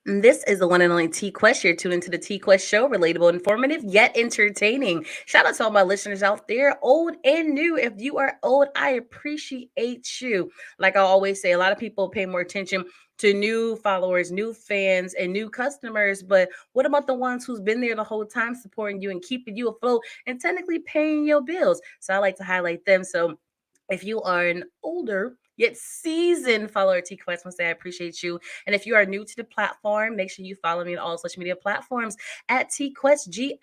This is the one and only T Quest. You're tuned into the T Quest show, relatable, informative, yet entertaining. Shout out to all my listeners out there, old and new. If you are old, I appreciate you. Like I always say, a lot of people pay more attention to new followers, new fans, and new customers. But what about the ones who's been there the whole time, supporting you and keeping you afloat and technically paying your bills? So I like to highlight them. So if you are an older yet seasoned follower of TQuest, I want to say I appreciate you. And if you are new to the platform, make sure you follow me on all social media platforms at TQuestGLM.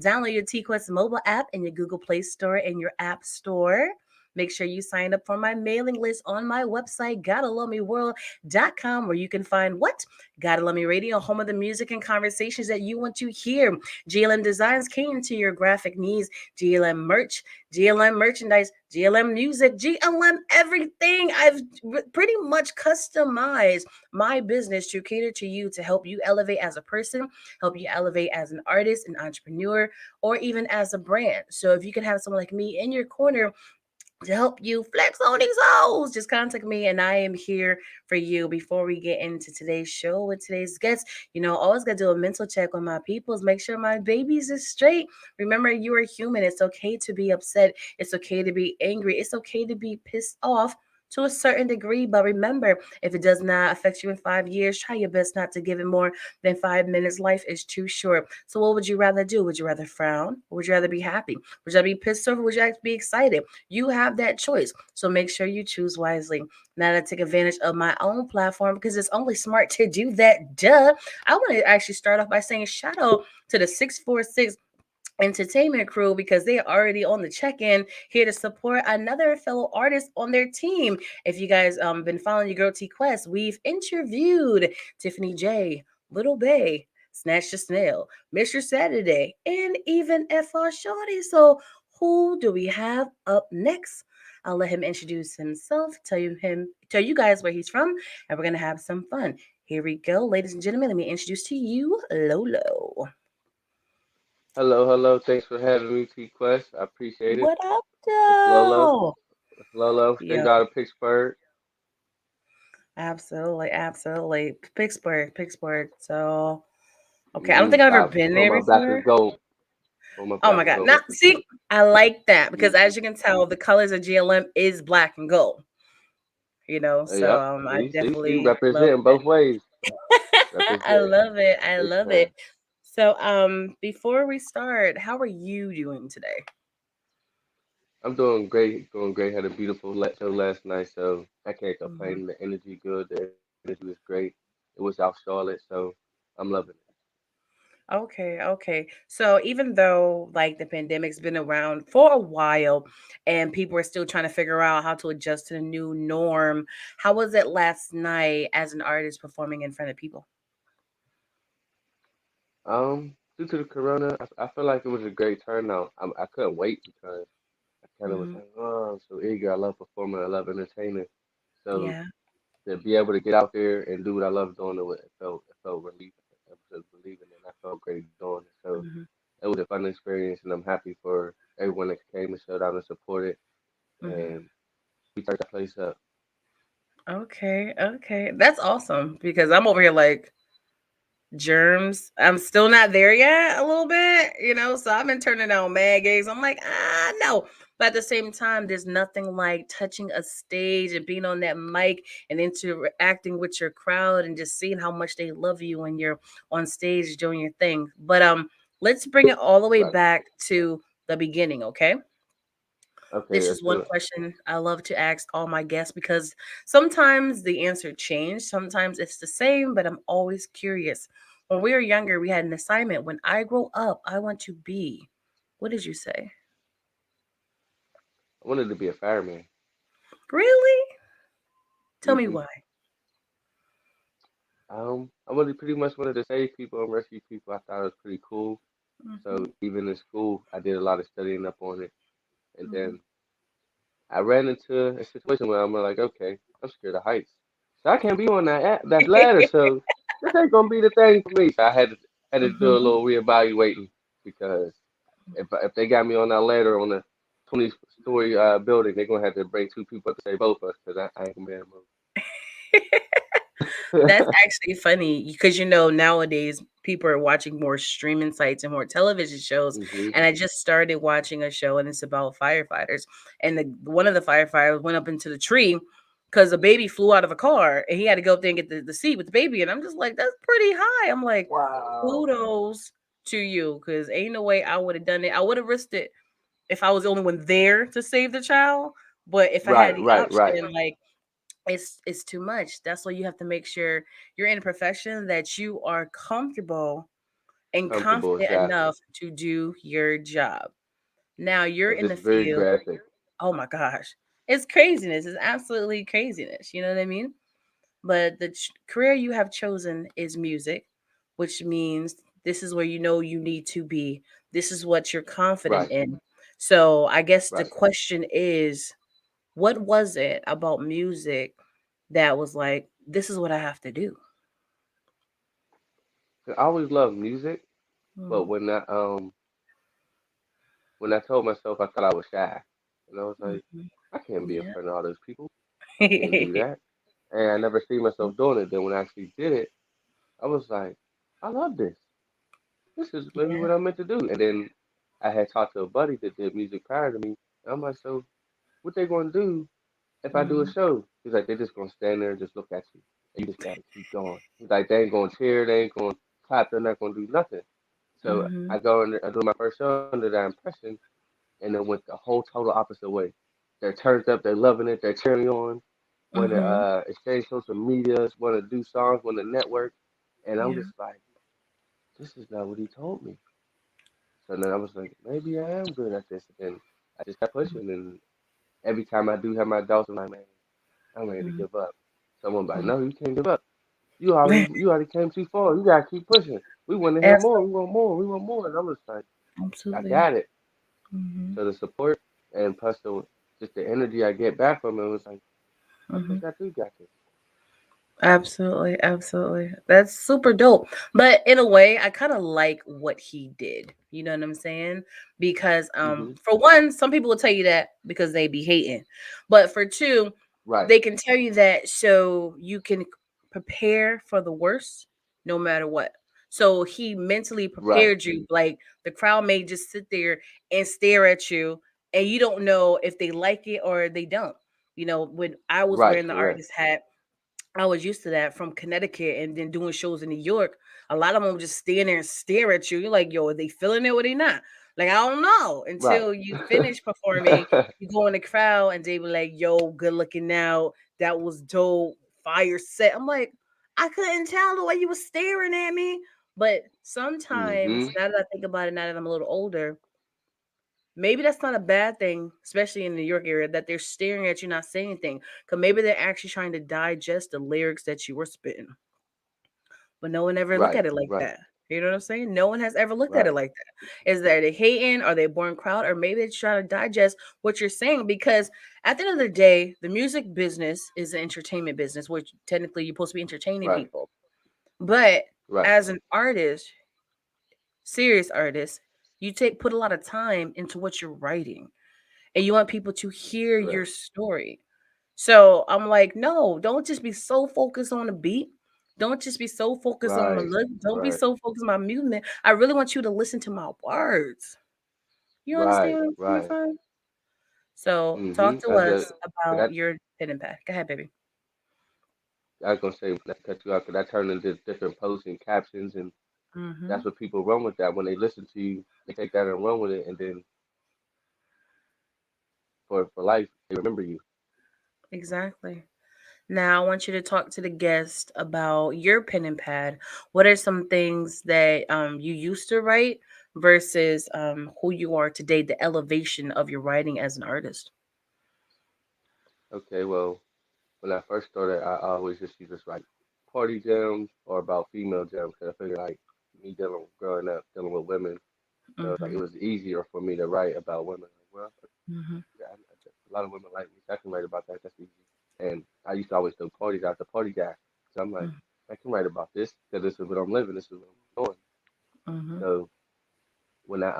Download your TQuest mobile app in your Google Play Store and your App Store. Make sure you sign up for my mailing list on my website, GottaLoveMeWorld.com, where you can find what? Gotta Love Me Radio, home of the music and conversations that you want to hear. GLM Designs came to your graphic needs, GLM merch, GLM merchandise, GLM music, GLM everything. I've pretty much customized my business to cater to you to help you elevate as a person, help you elevate as an artist, an entrepreneur, or even as a brand. So if you can have someone like me in your corner to help you flex on these hoes, just contact me and I am here for you. Before we get into today's show with today's guests, always got to do a mental check on my peoples, make sure my babies is straight. Remember, you are human. It's okay to be upset. It's okay to be angry. It's okay to be pissed off to a certain degree. But remember, if it does not affect you in 5 years, try your best not to give it more than 5 minutes. Life is too short. So what would you rather do? Would you rather frown? Or would you rather be happy? Would you rather be pissed off? Or would you actually be excited? You have that choice. So make sure you choose wisely. Now to take advantage of my own platform because it's only smart to do that. Duh. I want to actually start off by saying shout out to the 646 entertainment crew because they are already on the check-in here to support another fellow artist on their team. If you guys been following your girl T Quest, we've interviewed Tiffany J, Little Bay, Snatch the Snail, Mr. Saturday, and even FR Shorty. So who do we have up next? I'll let him introduce himself, tell you guys where he's from, and we're gonna have some fun. Here we go, ladies and gentlemen. Let me introduce to you Lolo. Hello, hello. Thanks for having me, TQuest. I appreciate it. What up, It's Lolo. though? It's Lolo, straight Yo, out of Pittsburgh. absolutely, absolutely. Pittsburgh. So, okay, I don't think I've ever Stop. been For there my black is before. gold. For my Oh black my is God. gold Now, in Pittsburgh. see, I like that because Mm-hmm. as you can tell, the colors of GLM is black and gold, so Yep. I See, definitely love representing that. both ways. I Represent. love it. I Big love time. it. So, before we start, how are you doing today? I'm doing great. Doing great. Had a beautiful show last night, so I can't Mhm. complain. The energy good. The energy was great. It was South Charlotte, so I'm loving it. Okay, okay. So even though like the pandemic's been around for a while and people are still trying to figure out how to adjust to the new norm, how was it last night as an artist performing in front of people? Due to the corona, I feel like it was a great turnout. I couldn't wait because I kind of was Hmm. like, oh, I'm so eager. I love performing. I love entertaining. So Yeah. to be able to get out there and do what I love doing, it felt relieving. It was relieving, and I felt great doing it. So Hmm. it was a fun experience, and I'm happy for everyone that came and showed out and supported, Hmm. and we turned that place up. Okay, okay. That's awesome because I'm over here like germs. I'm still not there yet, a little bit, So I've been turning down mad gigs. I'm like, no. But at the same time, there's nothing like touching a stage and being on that mic and interacting with your crowd and just seeing how much they love you when you're on stage doing your thing. But let's bring it all the way Right. back to the beginning, okay? Okay, This let's is do one it. question I love to ask all my guests because sometimes the answer changes, sometimes it's the same, but I'm always curious. When we were younger, we had an assignment. When I grow up, I want to be. What did you say? I wanted to be a fireman. Really? Tell me hmm why. I wanted pretty much wanted to save people and rescue people. I thought it was pretty cool. Hmm. So even in school, I did a lot of studying up on it, and Hmm. then I ran into a situation where I'm like, okay, I'm scared of heights, so I can't be on that ladder. So this ain't gonna be the thing for me. So I had to do a Hmm. little reevaluating because if they got me on that ladder on a 20-story building, they're gonna have to bring two people up to save both of us because I ain't gonna be able to move. That's actually funny because nowadays people are watching more streaming sites and more television shows. Mhm. And I just started watching a show and it's about firefighters. And one of the firefighters went up into the tree because a baby flew out of a car and he had to go up there and get the seat with the baby. And I'm just like, that's pretty high. I'm like, Wow. kudos to you because ain't no way I would have done it. I would have risked it if I was the only one there to save the child. But if I had Right, the right, right. option, like it's too much. That's why you have to make sure you're in a profession that you are comfortable and Comfortable, confident exactly. enough to do your job. Now you're Because in it's the very field. graphic. Oh my gosh. It's craziness. It's absolutely craziness. You know what I mean? But the career you have chosen is music, which means this is where you know you need to be. This is what you're confident Right, in. So I guess the right. question is, what was it about music that was like, this is what I have to do? 'Cause I always loved music, but Mhm, when I told myself I thought I was shy, and I was like, mhm. I can't be in Yeah. front of all those people. I can't do that. And I never see myself doing it. Then when I actually did it, I was like, I love this. This is maybe Yeah. what I'm meant to do. And then I had talked to a buddy that did music prior to me. And I'm like, so what they gonna do if I do a Mhm, show? He's like, they're just gonna stand there and just look at you. And you just gotta keep going. He's like, they ain't gonna cheer, they ain't gonna clap, they're not gonna do nothing. So mhm, I go in there, I do my first show under that impression, and it went the whole total opposite way. They're turned up, they're loving it, they're cheering on, want to mhm. exchange social medias, want to do songs, want to network. And I'm Yeah. just like, this is not what he told me. So then I was like, maybe I am good at this. And then I just kept pushing. And every time I do have my doubts, I'm like, man, I'm ready to Mhm, give up. Someone like, mhm. no, you can't give up. You already came too far. You gotta keep pushing. We want to hear more. We Absolutely. want more. We want more. And I'm just like, I Absolutely. got it. Mhm, So the support and plus just the energy I get back from it was like, I mhm. think I do got this. Absolutely, absolutely. That's super dope. But in a way, I kind of like what he did. You know what I'm saying? Because Hmm. for one, some people will tell you that because they be hating. But for two, Right, they can tell you that so you can prepare for the worst no matter what. So he mentally right, prepared you. Like the crowd may just sit there and stare at you and you don't know if they like it or they don't. When I was right. wearing the Correct. artist hat, I was used to that from Connecticut and then doing shows in New York. A lot of them would just stand there and stare at you. You're like, yo, are they feeling it or they not? Like, I don't know. Right. Until you finish performing, you go in the crowd and they be like, yo, good looking now. That was dope. Fire set. I'm like, I couldn't tell the way you were staring at me. But sometimes, Hmm. now that I think about it, now that I'm a little older, maybe that's not a bad thing, especially in the New York area, that they're staring at you, not saying anything. Because maybe they're actually trying to digest the lyrics that you were spitting. But no one ever look Right. at it like Right. that. You know what I'm saying? No one has ever looked at Right. it like that. Is that they hating? Are they born crowd? Or maybe they're trying to digest what you're saying? Because at the end of the day, the music business is an entertainment business, which technically you're supposed to be entertaining Right. people. But Right. as an artist, serious artist, you put a lot of time into what you're writing and you want people to hear your Correct. story. So I'm like, no, don't just be so focused on the beat. Don't just be so focused on the Right. look. Don't be Right. so focused on my movement. I really want you to listen to my words. You understand Right. what I'm coming Right. from? So Hmm. talk to I just, us cause about your pen and pad. Go ahead, baby. I was gonna say not to cut you off, cause I turned into different posts and captions, and Mm-hmm. that's what people run with. That when they listen to you, they take that and run with it, and then for life they remember you. Exactly. Now I want you to talk to the guest about your pen and pad. What are some things that you used to write versus who you are today, the elevation of your writing as an artist? Okay, well, when I first started, I always just used to write party jams or about female jams, cause I figured like me dealing growing up dealing with women, so it's like Mm-hmm. it was easier for me to write about women. Like, well, Mm-hmm. yeah, a lot of women like me, so I can write about that. That's easy. And I used to always do parties. I was the party guy, so I'm like, I can write about this because this is what I'm living. This is what I'm doing. Mm-hmm. So when I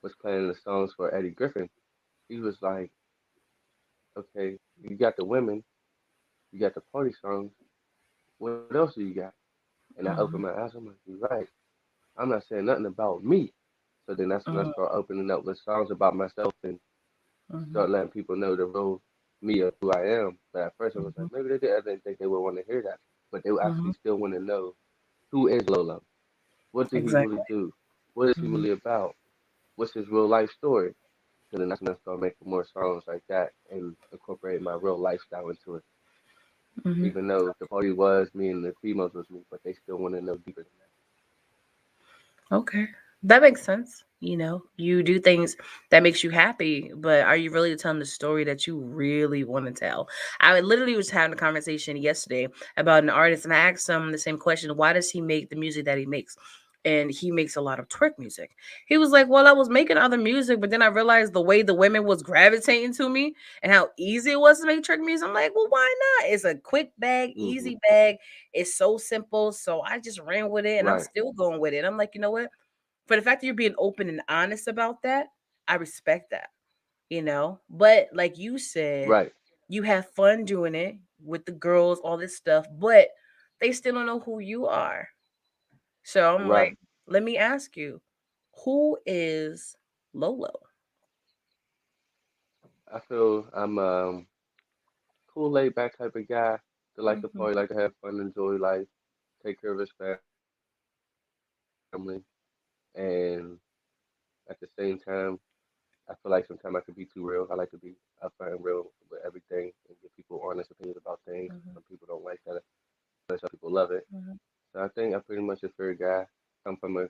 was playing the songs for Eddie Griffin, he was like, okay, you got the women, you got the party songs. what else do you got? And I opened Mhm. my eyes. I'm like, you're right. I'm not saying nothing about me. So then that's when I Mhm. start opening up with songs about myself and Mhm. start letting people know the real me of who I am. But at first I was like, Mhm. maybe I didn't think they would want to hear that. But they would Mhm. actually still want to know who is Lolo? What did he really Exactly. do? What is he Mhm. really about? What's his real life story? So then that's when I started making more songs like that and incorporating my real lifestyle into it. Mhm. Even though the party was me and the females was me, but they still want to know deeper than Okay. That makes sense. You do things that makes you happy, but are you really telling the story that you really want to tell? I literally was having a conversation yesterday about an artist, and I asked him the same question: why does he make the music that he makes? And he makes a lot of twerk music. He was like, well, I was making other music, but then I realized the way the women was gravitating to me and how easy it was to make twerk music. I'm like, well, why not? It's a quick bag, that. easy bag. It's so simple. So I just ran with it, and I'm Right, still going with it. I'm like, you know what? For the fact that you're being open and honest about that, I respect that. But like you said, right, you have fun doing it with the girls, all this stuff, but they still don't know who you are. So I'm right. like, let me ask you, who is Lolo? I feel I'm cool, laid back type of guy that like to Hmm. party, like to have fun, enjoy life, take care of his family, and at the same time, I feel like sometimes I could be too real. I like to be upfront and real with everything and give people honest opinions about things. Some Hmm. people don't like that, but some people love it. Hmm. So I think I'm pretty much a fair guy. Come from a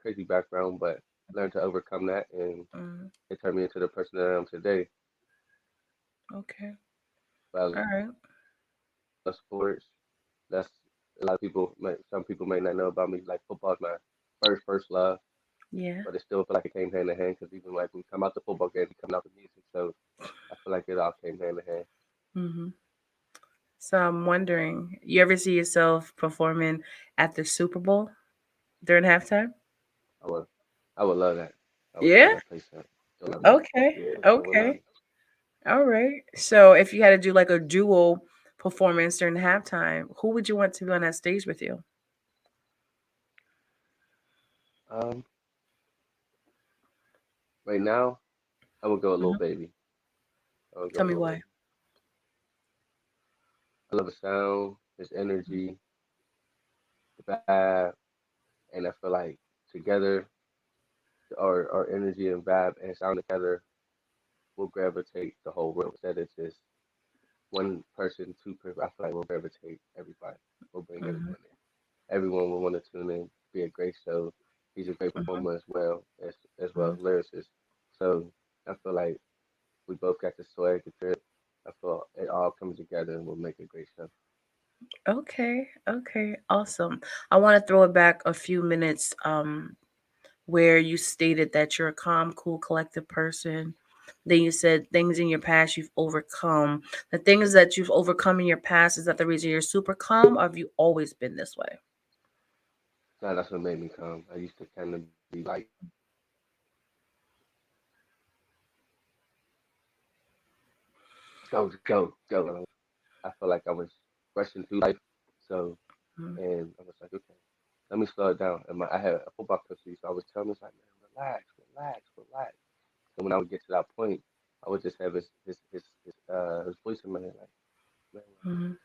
crazy background, but learned to overcome that, and Hmm. it turned me into the person that I am today. Okay. But I All love right. sports. That's a lot of some people may not know about me. Like football is my first love, but it Yeah. still feel like it came hand in hand because even like we come out the football games, we coming out the music. So I feel like it all came hand in hand. Hmm. So I'm wondering, you ever see yourself performing at the Super Bowl during halftime? I would, I would love that. I would Yeah. tear that place up. Still love it. Okay. Yeah, I would love Okay. it. All right. So if you had to do like a duo performance during halftime, who would you want to be on that stage with you? Um, right now I would go a little Mhm. baby. I would go Tell a me little why. baby. I love his sound, his energy, the vibe, and I feel like together our energy and vibe and sound together will gravitate the whole room instead of just one person, two people. I feel like we'll gravitate everybody. We'll bring Hmm. everyone in. Everyone will want to tune in. Be a great show. He's a great Hmm. performer as well Hmm. as lyricist. So I feel like we both got the swag, the drip. I feel it all comes together and we'll make a great show. Okay. Okay. Awesome. I want to throw it back a few minutes where you stated that you're a calm, cool, collective person. Then you said things in your past you've overcome. The things that you've overcome in your past, is that the reason you're super calm, or have you always been this way? So that's what made me calm. I used to kind of be like go, go, go. I felt like I was rushing through life. So, Mhm. and I was like, okay, let me slow it down. And I had a football coach, so I was telling him, like, man, relax, relax, relax. So when I would get to that point, I would just have his voice in my head, like, man, relax. Mhm.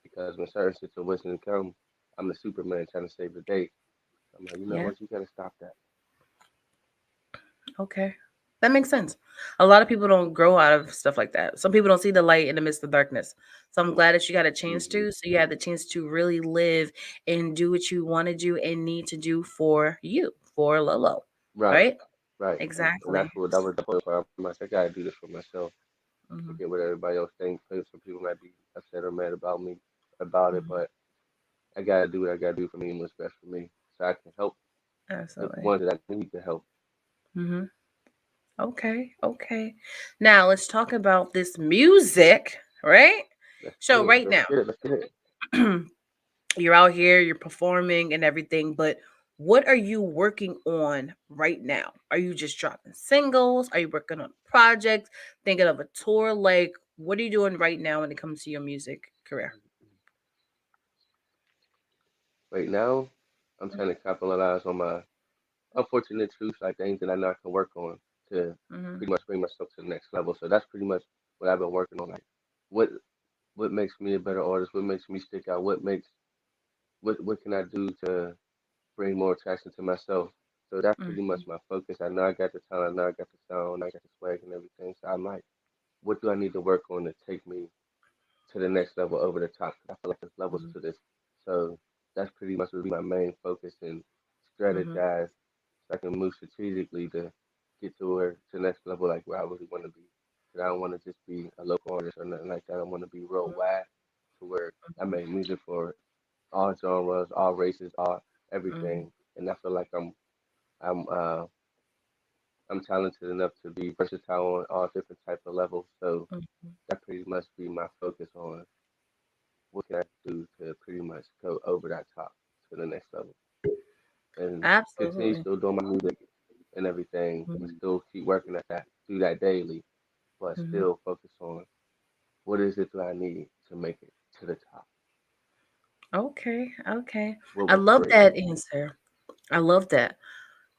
Because when certain situations come, I'm the Superman trying to save the day. I'm like, you know Yeah. what, you gotta stop that. Okay. That makes sense. A lot of people don't grow out of stuff like that. Some people don't see the light in the midst of darkness. So I'm glad that you got a chance Hmm. to. So you had the chance to really live and do what you want to do and need to do for you, for Lolo. Right, Right? right. And Exactly. that was the point where I'm like, I gotta do this for myself. Hmm. Forget what everybody else thinks. Some people might be upset or mad about me about it, Hmm. but I gotta do what I gotta do for me and what's best for me, so I can help the Absolutely. ones that I need to help. Hmm. Okay. Okay. Now let's talk about this music, right? Let's get So it. right Let's get it. Let's get it. now, you're out here, you're performing and everything, but what are you working on right now? Are you just dropping singles? Are you working on projects? Thinking of a tour? Like, what are you doing right now when it comes to your music career? right now, I'm trying to capitalize on my unfortunate truths, like things that I know I can work on to Mm-hmm. pretty much bring myself to the next level. So that's pretty much what I've been working on. Like, what what makes me a better artist? What makes me stick out? What can I do to bring more attraction to myself? So that's pretty much my focus. I know I got the talent, I know I got the sound, I got the swag and everything. So I'm like, what do I need to work on to take me to the next level over the top? 'Cause I feel like there's levels Mm-hmm. to this. So that's pretty much would be my main focus and Mm-hmm. strategize so I can move strategically to get to where to the next level, like where I really want to be. 'Cause I don't want to just be a local artist or nothing like that. I want to be worldwide to where I make music for all genres, all races, all Mm-hmm. everything. And I feel like I'm uh I'm talented enough to be versatile on all different type of levels. So Mm-hmm. that pretty much be my focus on what can I do to pretty much go over that top to the next level and continue Absolutely. still doing my music and everything, but still keep working at that, do that daily, but Mm-hmm. still focus on what is it that I need to make it to the top. Okay. Okay. What I would love break that me? answer. I love that.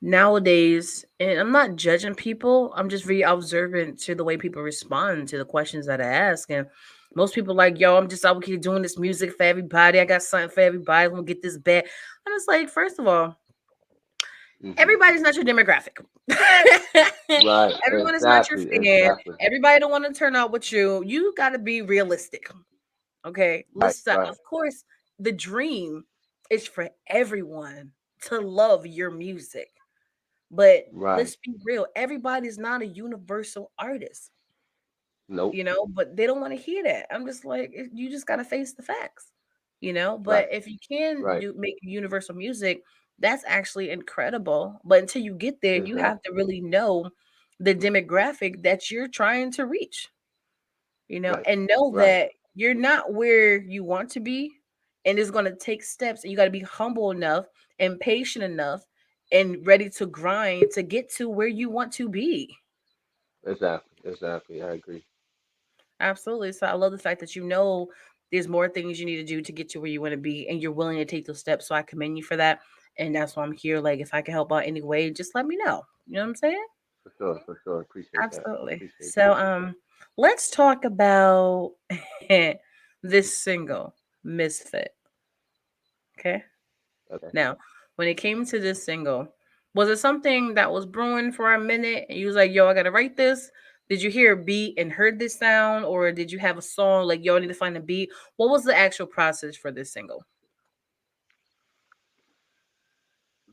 Nowadays, and I'm not judging people, I'm just very observant to the way people respond to the questions that I ask. And most people like, yo, I'm just out here doing this music for everybody. I got something for everybody. I'm gonna get this bad. I'm just like, first of all, Hmm. everybody's not your demographic. Right, Everyone is not your exactly, fan. exactly. Everybody don't want to turn out with you. You got to be realistic. Okay, Right, let's stop. right, Of course, the dream is for everyone to love your music, but right. let's be real. Everybody's not a universal artist, Nope. but they don't want to hear that. I'm just like, you just got to face the facts, But Right, if you can right. do make universal music, that's actually incredible. But until you get there, you have Exactly. to really know the demographic that you're trying to reach, Right, and know right. that you're not where you want to be, and it's going to take steps, and you got to be humble enough and patient enough and ready to grind to get to where you want to be. Exactly, exactly. I agree. Absolutely. So I love the fact that there's more things you need to do to get to where you want to be, and you're willing to take those steps. So I commend you for that. And that's why I'm here. Like, if I can help out any way, just let me know. You know what I'm saying? For sure, for sure. Appreciate that. Absolutely. Appreciate So that. let's talk about this single, Misfit. Okay. Okay. Now, when it came to this single, was it something that was brewing for a minute and you was like, yo, I gotta write this? Did you hear a beat and heard this sound, or did you have a song like, yo, I need to find a beat? What was the actual process for this single?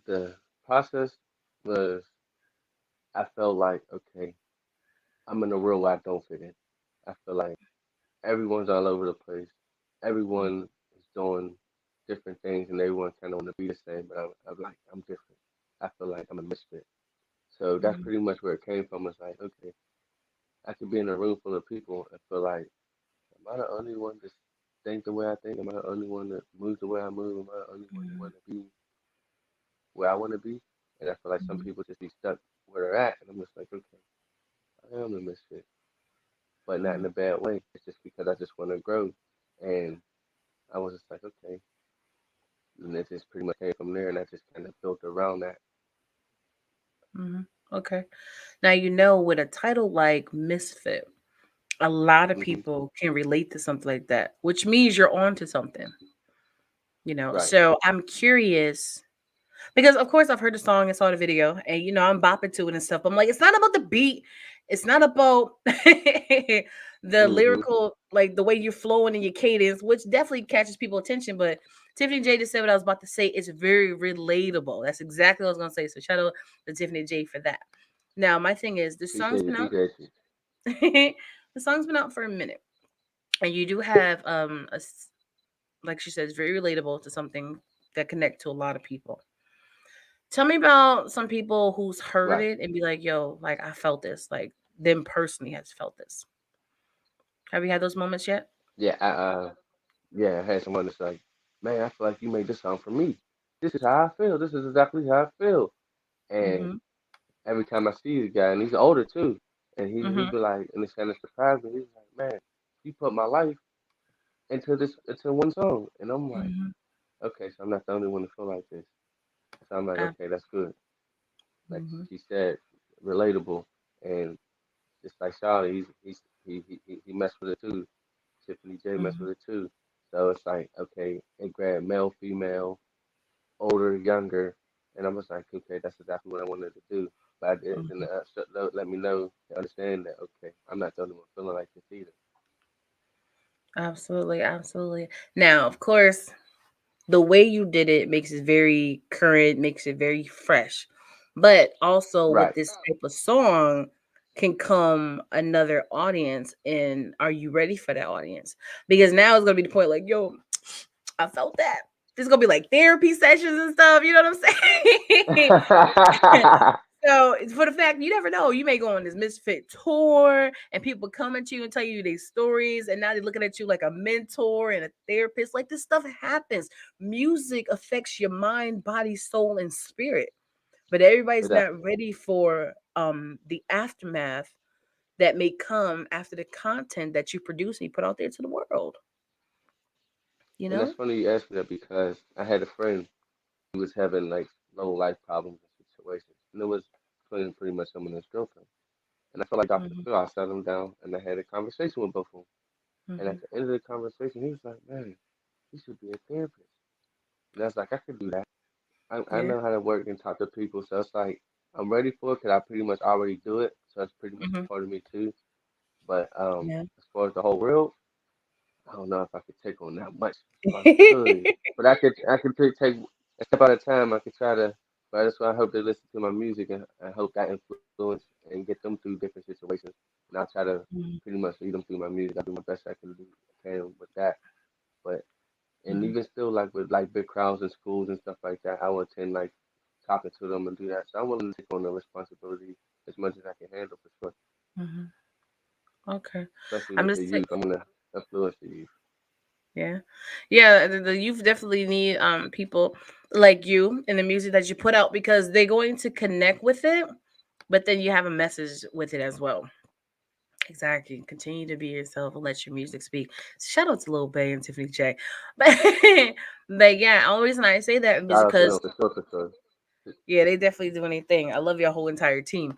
The process was I felt like, okay, I'm in a world where I don't fit in. I feel like everyone's all over the place. Everyone is doing different things and everyone kind of want to be the same, but I'm like, I'm different. I feel like I'm a misfit. So that's Mhm, pretty much where it came from. It's like, okay, I could be in a room full of people and feel like, am I the only one that think the way I think? Am I the only one that moves the way I move? Am I the only one that mhm, want to be where I want to be? And I feel like some mhm, people just be stuck where they're at. And I'm just like, okay, I am a misfit, but not in mhm, a bad way. It's just because I just want to grow. And I was just like, okay. And it just pretty much came from there. And I just kind of built around that. mhm. Okay. Now, with a title like Misfit, a lot of Hmm. people can relate to something like that, which means you're on to something. Right. So I'm curious. Because of course I've heard the song and saw the video, and I'm bopping to it and stuff. I'm like, it's not about the beat. It's not about the Hmm. lyrical, like the way you're flowing and your cadence, which definitely catches people's attention. But Tiffany J just said what I was about to say. It's very relatable. That's exactly what I was gonna say. So shout out to Tiffany J for that. Now my thing is, the Appreciate song's you. been out. Appreciate you. The song's been out for a minute, and you do have like she says, very relatable to something that connect to a lot of people. Tell me about some people who's heard Right. it and be like, "Yo, like I felt this." Like them personally has felt this. Have you had those moments yet? Yeah. Yeah. I had someone that's like, man, I feel like you made this song for me. This is how I feel. This is exactly how I feel. And Mhm. every time I see the guy, and he's older too, and he Mhm. be like, and it's kind of surprised me. He's like, man, you put my life into one song, and I'm like, Mhm. okay, so I'm not the only one to feel like this. So I'm like, Uh, okay, that's good. Like mhm, she said, relatable, and just like Charlie, he messed with it too. Tiffany J messed mhm, with it too. So it's like, okay, it grabbed male, female, older, younger, and I was like, okay, that's exactly what I wanted to do. But I did, then mhm. the let me know to understand that, okay, I'm not the only one feeling like this either. Absolutely, absolutely. Now, of course, the way you did it makes it very current, makes it very fresh. But also with Right. this type of song can come another audience. And are you ready for that audience? Because now it's gonna be the point like, yo, I felt that. This is gonna be like therapy sessions and stuff, you know what I'm saying? So it's for the fact you never know. You may go on this misfit tour and people come at you and tell you their stories, and now they're looking at you like a mentor and a therapist. Like this stuff happens. Music affects your mind, body, soul, and spirit. But everybody's It not definitely. ready for the aftermath that may come after the content that you produce and you put out there to the world. You And that's know? funny you asked me that because I had a friend who was having like low life problems and situations, and it was pretty much him and his girlfriend. And I felt like Dr. Hmm. Phil. I sat him down and I had a conversation with both of them. And Hmm. at the end of the conversation, he was like, "Man, you should be a therapist." And I was like, "I could do that. I Yeah. know how to work and talk to people." So it's like I'm ready for it because I pretty much already do it. So it's pretty much Hmm. a part of me too. But Yeah. as far as the whole world, I don't know if I could take on that much. Or I could, but I could take a step at a time. I could try to. But that's why I hope they listen to my music and I hope that influence and get them through different situations. And I'll try to Mhm, pretty much lead them through my music. I'll do my best I can with that. But and mhm, even still, like with like big crowds in schools and stuff like that, I will attend like talking to them and do that. So I'm willing to take on the responsibility as much as I can handle for sure, mhm. Okay. especially I'm with the just saying, youth. I'm gonna influence the youth. yeah. Yeah, the youth definitely need people like you in the music that you put out because they're going to connect with it, but then you have a message with it as well. Exactly. Continue to be yourself and let your music speak. Shout out to Lil Bay and Tiffany J. But but yeah, only reason I say that is Shout out to because them for sure, for sure. yeah, they definitely doing their thing. I love your whole entire team.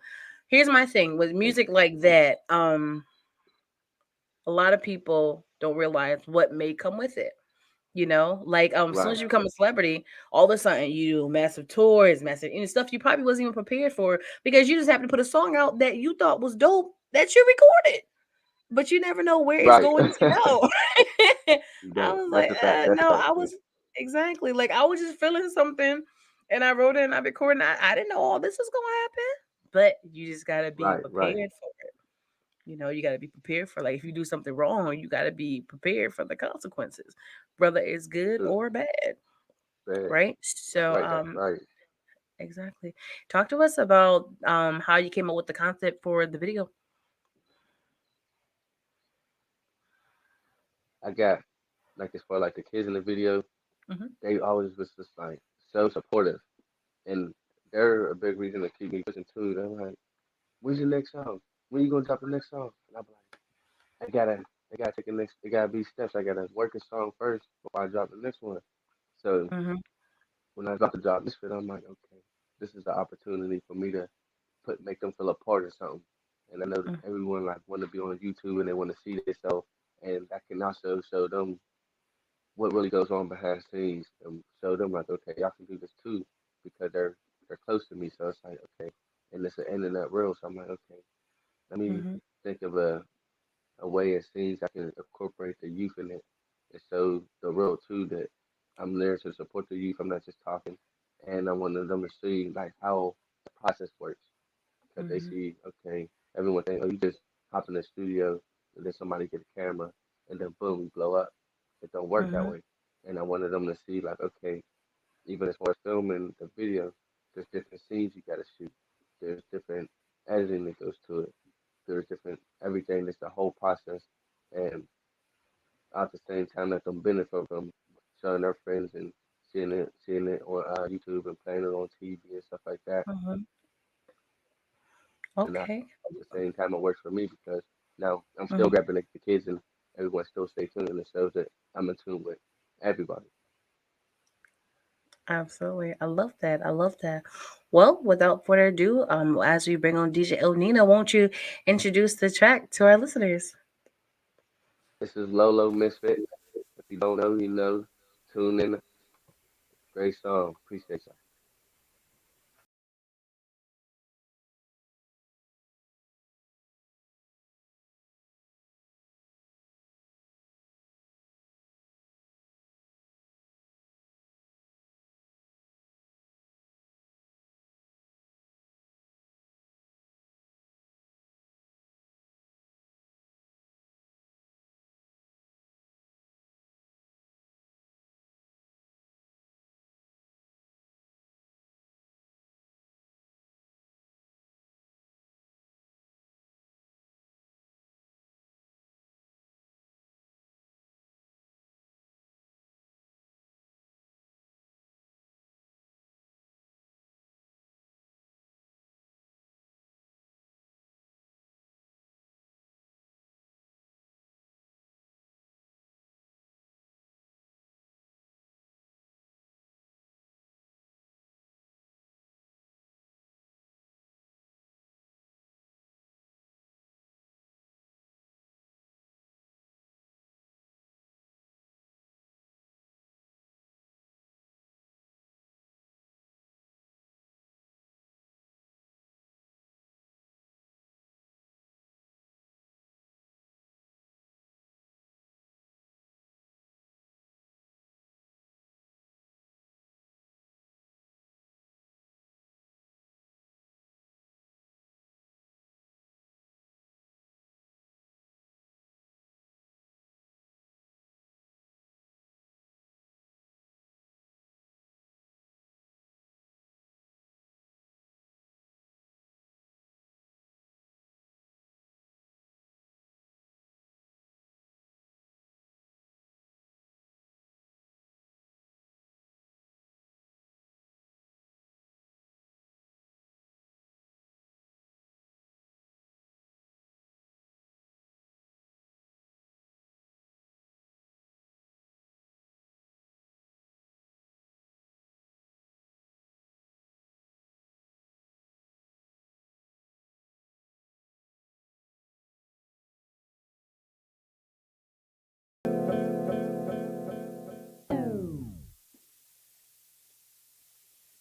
Here's my thing with Thank music like that. A lot of people don't realize what may come with it. You know, like you. as soon Right, as you become a celebrity, all of a sudden you do massive tours, massive and stuff you probably wasn't even prepared for because you just happened to put a song out that you thought was dope that you recorded, but you never know where it's right. going to go. You I don't. was That's like, a fact. That's a no, fact I too. was exactly like I was just feeling something, and I wrote it and I recorded. I didn't know all this was gonna happen, but you just gotta be Right, prepared right. for it. You know, you got to be prepared for like if you do something wrong, you got to be prepared for the consequences, whether it's good True. or bad, Bad. right? That's So, right. That's right. exactly. Talk to us about how you came up with the concept for the video. I got like as far like the kids in the video, Hmm. they always was just like so supportive, and they're a big reason to keep me pushing too. They're like, "When's your next song? When you gonna drop the next song?" And I'm like, I gotta take the next. It gotta be steps. I gotta work a song first before I drop the next one. So Hmm. when I about to drop this fit, I'm like, okay, this is the opportunity for me to make them feel a part of something. And I know that everyone like want to be on YouTube and they want to see themselves, and I can also show them what really goes on behind the scenes and show them like, okay, y'all can do this too because they're close to me. So it's like, okay, and it's an internet world. So I'm like, okay, let me Hmm. think of a way it seems I can incorporate the youth in it and show the world too that I'm there to support the youth. I'm not just talking, and I wanted them to see like how the process works because they Hmm. see okay, everyone think oh you just hop in the studio and then somebody get a camera and then boom you blow up. It don't work that Hmm. way, and I wanted them to see like okay, even as far as filming the video, there's different scenes you got to shoot. There's different editing that goes to it. There's different everything. It's the whole process, and at the same time, let them benefit from showing their friends and seeing it on YouTube and playing it on TV and stuff like that. Hmm. And at Okay. the same time, it works for me because now I'm still Hmm. grabbing the kids and everyone still stay tuned, and it shows that I'm in tune with everybody. Absolutely. I love that. I love that. Well, without further ado, as we bring on DJ El Nino, won't you introduce the track to our listeners? This is Lolo Misfit. If you don't know, you know. Tune in. Great song. Appreciate y'all.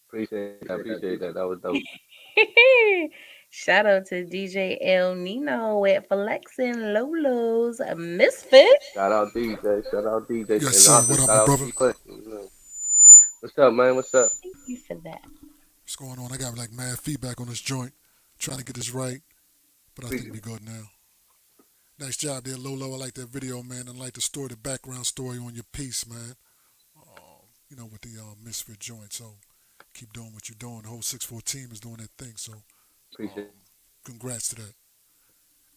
Appreciate that. Appreciate that. That was dope. Shout out to DJ El Nino with Flexin' Lolo's Misfit. Shout out DJ. Shout out DJ. Yes, And sir. also What up, shout my out brother? T-Quest. You know. What's up, man? What's up? Thank you for that. What's going on? I got like mad feedback on this joint. Trying to get this right, but I think Appreciate we good now. Nice job there, Lolo. I like that video, man. I like the story, the background story on your piece, man. With the Misfit joint. So keep doing what you're doing. The whole 6-4 team is doing their thing. So Appreciate congrats to that.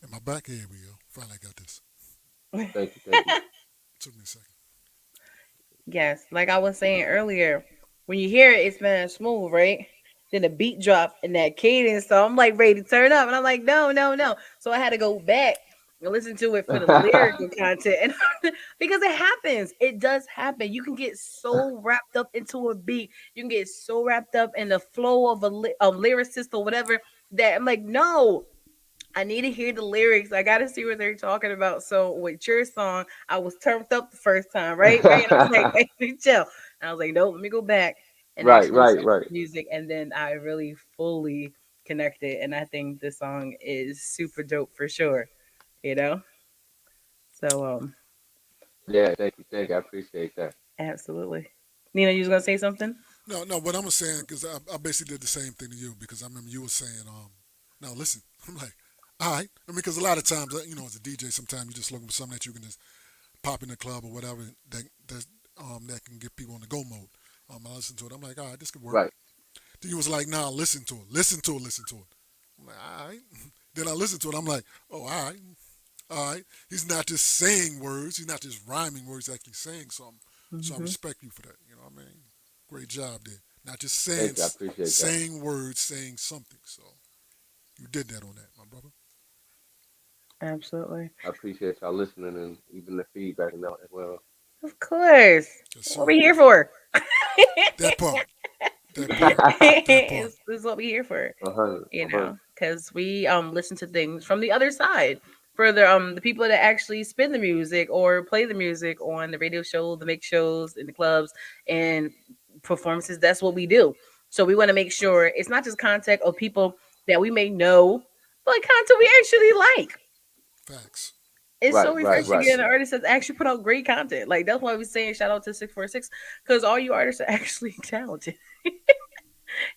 And my back, here we go. Finally got this. Thank you. Thank you. Took me a second. Yes, like I was saying earlier, when you hear it, it's been smooth, right? Then the beat drop and that cadence, so I'm like ready to turn up, and I'm like, no, no, no. So I had to go back and listen to it for the lyrical content, and because it happens, it does happen. You can get so wrapped up into a beat, you can get so wrapped up in the flow of a lyricist or whatever that I'm like, no, I need to hear the lyrics. I got to see what they're talking about. So with your song, I was turned up the first time, right? Right. And I was like, hey, chill. And I was like, no, let me go back and Right, actually right, listen to right. the music. And then I really fully connected. And I think the song is super dope for sure, you know? So, Yeah, thank you. Thank you. I appreciate that. absolutely. Nina, you was going to say something? No, no. What I'm saying, because I basically did the same thing to you, because I remember you were saying, now listen. I'm like, all right. I mean, because a lot of times, as a DJ, sometimes you're just looking for something that you can just pop in the club or whatever that can get people in the go mode. I listen to it. I'm like, all right, this could work. Right. Then you was like, nah, listen to it, listen to it, listen to it. I'm like, all right. Then I listened to it. I'm like, oh, all right, all right. He's not just saying words. He's not just rhyming words. He's actually saying something. So I Mm-hmm. respect you for that. You know what I mean? Great job there. Not just Thank you. I appreciate that. saying words, saying something. So you did that on that, my brother. Absolutely. I appreciate y'all listening and even the feedback and all as well. Of course. Yes, What sir. we here for? That part. That part. That part. This is what we here for, 100, you 100. know, because we listen to things from the other side. For the people that actually spin the music or play the music on the radio show, the mix shows, in the clubs and performances, that's what we do. So we want to make sure it's not just contact of people that we may know, but content we actually like. Facts. It's so Right, right, refreshing to right. get an artist that's actually put out great content. Like that's why we're saying shout out to 646 because all you artists are actually talented.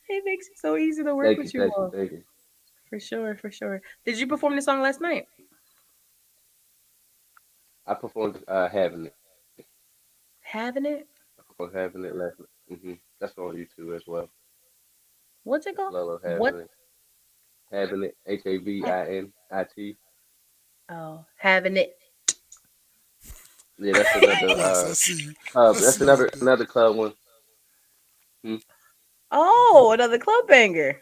It makes it so easy to work Thank you, with you thank you, all. thank you. For sure, for sure. Did you perform the song last night? I performed having it. Having it? I performed having it last night. That's on YouTube as well. What's it It's called? Lolo What? having it. Having it. Ha- HAVINIT. oh, having it. Yeah, that's another Quest, I see you. I That's see you out there. another club one. Hmm. Okay. Oh, another club banger.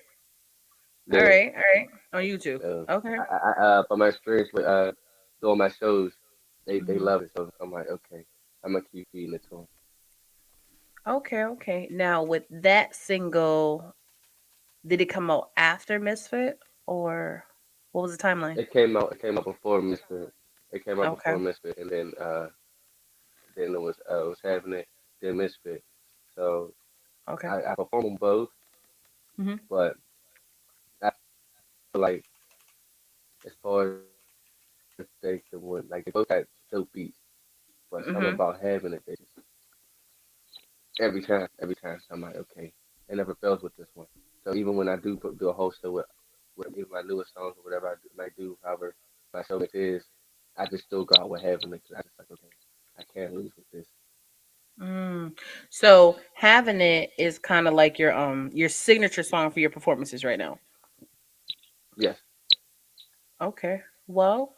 Yeah. All right. On YouTube. Okay. From my experience with doing my shows, they Hmm. love it. So I'm like, okay, I'm gonna keep feeding it to them. Okay, okay. Now, with that single, did it come out after Misfit or what was the timeline? It came out before Misfit. It came out Okay, before Misfit, and then it was having it, then Misfit. So okay. I perform them both, Hmm. but I feel like as far as they the one like they both had dope beats, but something Hmm. about having it, they just every time, so I'm like, okay, it never fails with this one. So even when I do a whole show with even my newest songs or whatever I do, however my show mix is, I just still go out with having it. 'Cause I just like, okay, I can't lose with this. Mm. So having it is kind of like your signature song for your performances right now. Yes, Okay. Well,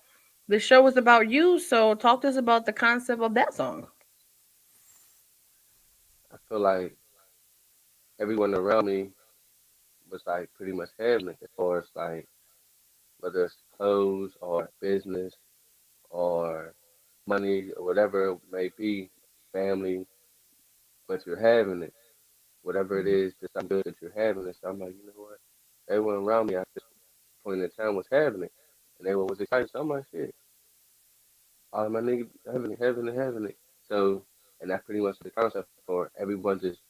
the show is about you, so talk to us about the concept of that song. I feel like everyone around me was like pretty much having it as far as like whether it's clothes or business or money or whatever it may be, family, but you're having it. Whatever it Mhm. is, just something good that you're having it. So I'm like, you know what? Everyone around me at this point in time was having it. And everyone was excited. So I'm like, shit, all of my niggas having it. So, and that's pretty much the concept for everyone just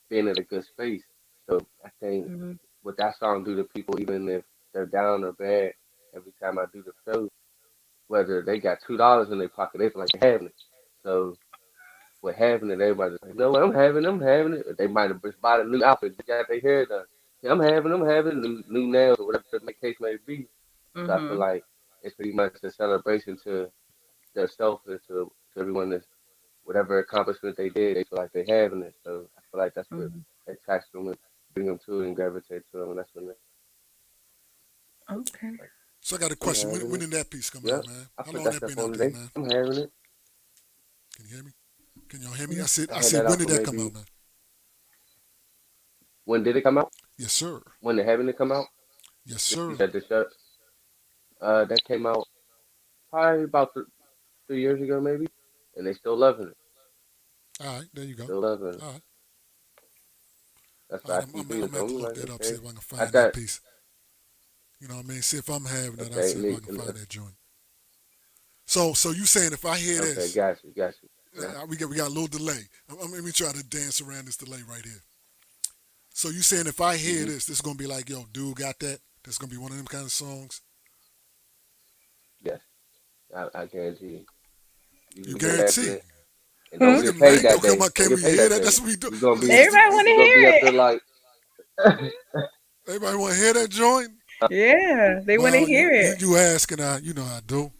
being in a good space. So I think Mhm. what that song do to people, even if they're down or bad, every time I do the show, whether they got $2 in their pocket, they feel like they're having it. So with having it, everybody's like, no, I'm having it. They might have just bought a new outfit, just got their hair done. Yeah, I'm having new nails or whatever the case may be. So I feel Mhm. like it's pretty much a celebration to themselves and to everyone that's whatever accomplishment they did, they feel like they're having it. So I feel like that's what Mhm. attracts them and bring them to it and gravitate to them, and that's when they Okay. like, So I got a I'm question. having When it. did that piece come Yep, out, man? I How put long that that stuff been on out there, today. man? I'm having it. Can you hear me? Can y'all hear me? Mhm. I I had said, that when out did for that come out, maybe man? when did it come out? Yes, sir. When the having it come out? Yes, You sir. said the show. That came out probably about 3 years ago, maybe, and they still loving it. All right, there you go. Still loving it. All right. That's All why I right, keep I'm reading. gonna So have to I'm look like, that up, see okay, if I can I find that got piece. You know what I mean? See if I'm having that, I'll okay, see if I can find that joint. So you saying if I hear okay, this, got you. Yeah, we got a little delay. Let me try to dance around this delay right here. So you saying if I hear mhm, this is gonna be like, yo, dude got that? This gonna be one of them kind of songs. yes, I guarantee you. You You can hear having guarantee? it, and don't Hmm? Look at get him, man. paid You know, that come day. on, Don't can get we paid hear that that? day. That's what we do. You gonna be Listen, Everybody want to you gonna hear be up it. there like, everybody want to hear that joint? Yeah, they want to Well, you hear you it. you asking, you know I do.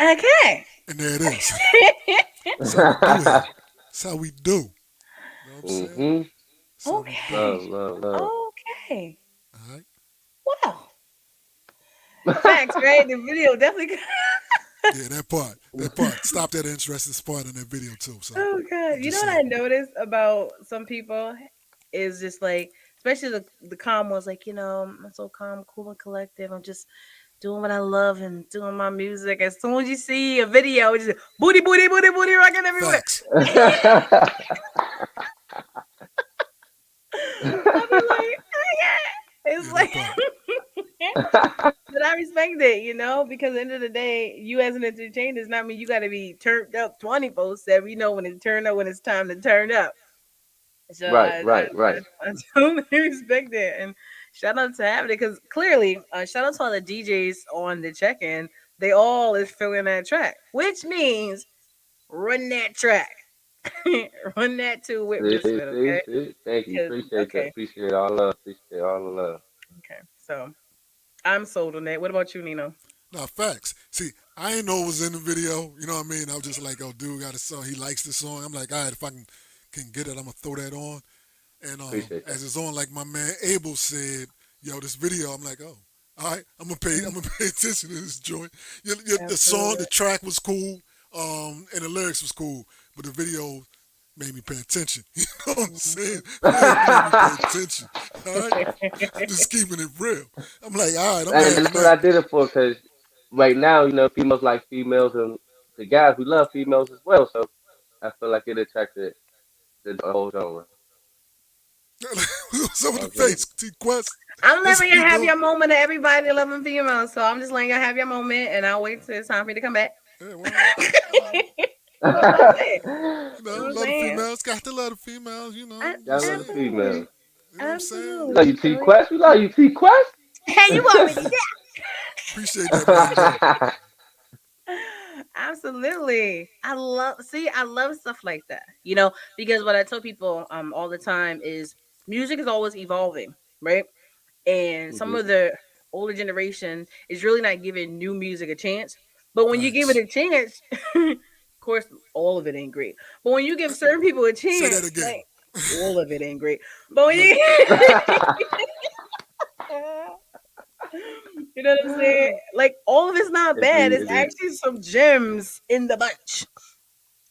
Okay. And there it is. That's how we do here. That's how we do. You know what I'm saying? Mm-hmm. That's how we do. Okay. Love, love, love. Okay. All right. Wow. Facts, right? The video definitely. Yeah, that part. That part. Stop that interesting part in that video too. So Oh god. I'm You know just what saying. I noticed about some people is just like, especially the calm ones, like, I'm so calm, cool and collective. I'm just doing what I love and doing my music. As soon as you see a video, it's just booty, booty, booty, booty rocking everywhere. Facts. I'll be like, oh yeah. It's Yeah, that like part. but I respect it, because at the end of the day, you as an entertainer does not mean you gotta be turned up 24/7. You know when to turn up when it's time to turn up. So Right, I right, right. I totally respect it, and shout out to having it because clearly, shout out to all the DJs on the check-in. They all is feeling that track, which means run that track, run that too with See, respect, see, okay? see. Thank you. Because Appreciate that. okay, Appreciate all love. Appreciate all the love. okay, so I'm sold on that. What about you, Nino? Now, facts. See, I ain't know it was in the video. You know what I mean? I was just like, oh, dude got a song. He likes the song. I'm like, all right, if I can get it, I'm gonna throw that on. And Appreciate that. as it's on, like my man Abel said, yo, this video. I'm like, oh, all right, I'm gonna pay attention to this joint. The song, Absolutely. the track was cool, and the lyrics was cool, but the video made me pay attention. You know what I'm saying? It made me pay attention. All right, I'm just keeping it real. I'm like, all right, I'm And adding that's what that. I did it for, because right now, females like females, and the guys, we love females as well. So I feel like it attracted the whole genre. What's up with the Okay. face, T Quest? I'm What's letting up, you you have doing? your moment of everybody loving females. So I'm just letting you have your moment and I'll wait till it's time for you to come back. Yeah, well, That's what I'm saying. You know what I'm love the saying? females. Got to love the females. I'm Y'all just love the saying. females. Absolutely. You know what I'm saying? We love you, Absolutely. T Quest. We love you, T Quest. Hey, you already Appreciate that, man, Joe. there. Absolutely. I love stuff like that. Because what I tell people all the time is music is always evolving, right? And some Hmm. of the older generation is really not giving new music a chance. But when you give it Facts. a chance, of course, all of it ain't great. But when you give certain people a Say that chance, again. like all of it ain't great. But when Look, you, you know what I'm saying? Like all of it's not bad. Indeed, It's indeed. actually some gems in the bunch.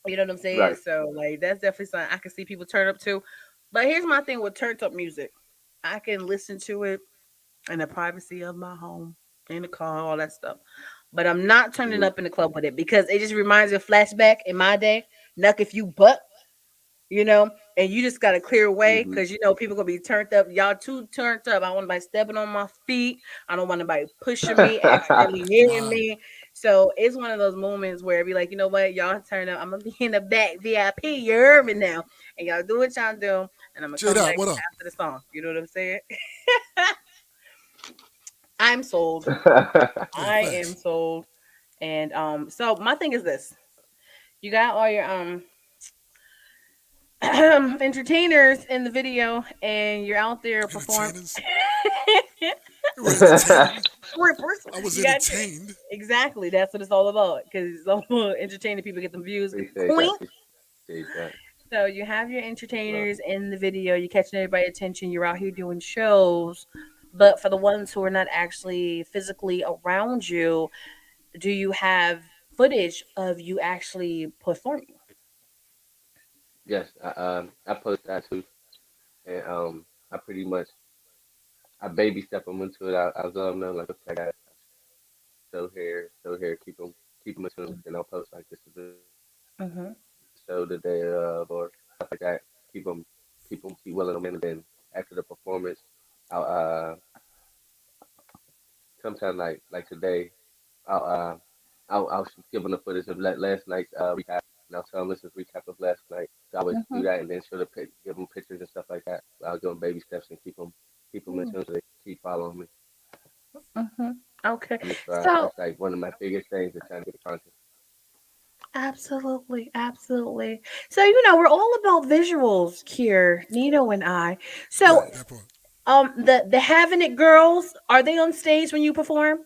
You know what I'm saying? Right. So like that's definitely something I can see people turn up to. But here's my thing with turned up music. I can listen to it in the privacy of my home, in the car, all that stuff. But I'm not turning Hmm. up in the club with it because it just reminds me of flashback in my day. Knuck if you buck, and you just got to clear away Hmm. because people gonna be turned up. Y'all too turned up. I don't want nobody stepping on my feet. I don't want nobody pushing me, accidentally hitting wow. me. So it's one of those moments where it be like, you know what, y'all turn up. I'm gonna be in the back VIP. You heard me now, and y'all do what y'all do, and I'm gonna J come Dot, back what up? after the song. You know what I'm saying? I'm sold. Yeah, I am facts. sold. And so my thing is this. You got all your entertainers in the video and you're out there performing. Entertainers. You were entertaining. First, I was you got your, entertained. exactly that's what it's all about because it's all about entertaining people, get them views, get the Appreciate that. point. Appreciate that. So you have your Love. entertainers in the video, you're catching everybody's attention, you're out here doing shows. But for the ones who are not actually physically around you, do you have footage of you actually performing? Yes, I post that too, and I pretty much I baby step them into it. I let them know like, okay, guys, so here, keep them attuned, and I'll post like this is the show the day Mm-hmm. of or stuff like that. Keep them, keep willing them in, and then after the performance, I'll sometime like today, I'll I'll give them the footage of last night's recap, and I'll tell them this is recap of last night. So I always Mm-hmm. do that, and then show give them pictures and stuff like that. I'll give them baby steps and keep them in tune so they keep following me. Mm-hmm. Okay. I make sure So that's like one of my biggest things is trying to get the content. absolutely, absolutely. So we're all about visuals here, Nino and I. So Right, that part. the having it girls, are they on stage when you perform?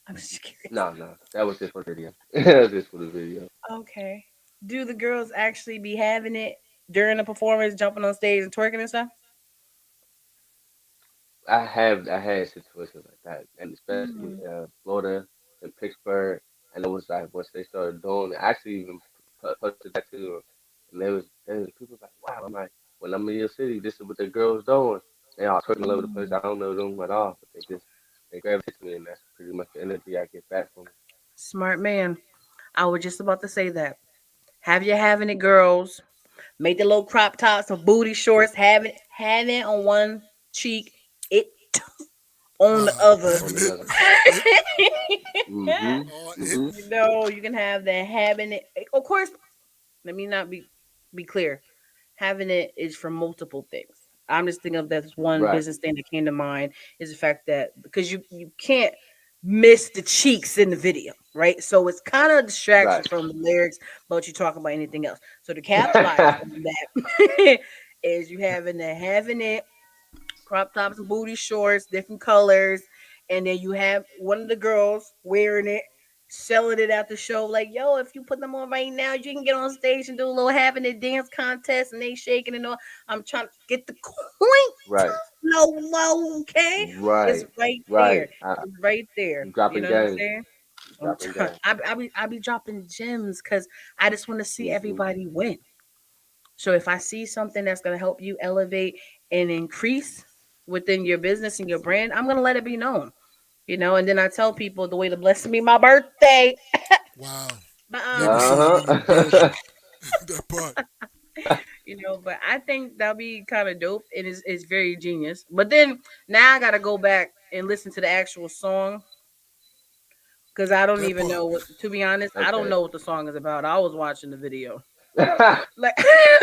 I'm just curious. No, no, that was just for the video. That was just for the video. Okay. Do the girls actually be having it during the performance, jumping on stage and twerking and stuff? I had situations like that, and especially Mm. Florida and Pittsburgh, and it was like once they started doing, I actually even posted that too, and there was people like, wow, I'm like, when I'm in your city, this is what the girls doing. They all twerking all over the place. Mm. I don't know them at all, but they gravitate to me, and that's pretty much the energy I get back from Smart man. I was just about to say that. Have you having it, girls? Make the little crop tops or booty shorts. Have it on one cheek, it on the Wow, other. on having it, another. it, Mhm. or it. Mhm. You know, you can have that having it. Of course, let me not be clear. Having it is for multiple things. I'm just thinking of that one Right. business thing that came to mind is the fact that because you can't miss the cheeks in the video, right? So it's kind of a distraction Right. from the lyrics, but you talking about anything else. So to capitalize on that is you having it crop tops and booty shorts, different colors, and then you have one of the girls wearing it, selling it at the show. Like, yo, if you put them on right now, you can get on stage and do a little having a dance contest, and they shaking and all. I'm trying to get the point. Right. Low, low, okay? It's Right. right there. Right. It's right there. You You dropping know what I'm game. saying? You dropping game. I be dropping gems because I just want to see Mhm. everybody win. So if I see something that's going to help you elevate and increase within your business and your brand, I'm going to let it be known. And then I tell people the way to bless me my birthday. Wow. But You be saying Uh in huh. embellishment that part. but I think that'll be kind of dope and it's very genius. But then now I got to go back and listen to the actual song because I don't That even part. know what. To be honest, I don't Okay. know what the song is about. I was watching the video. Like,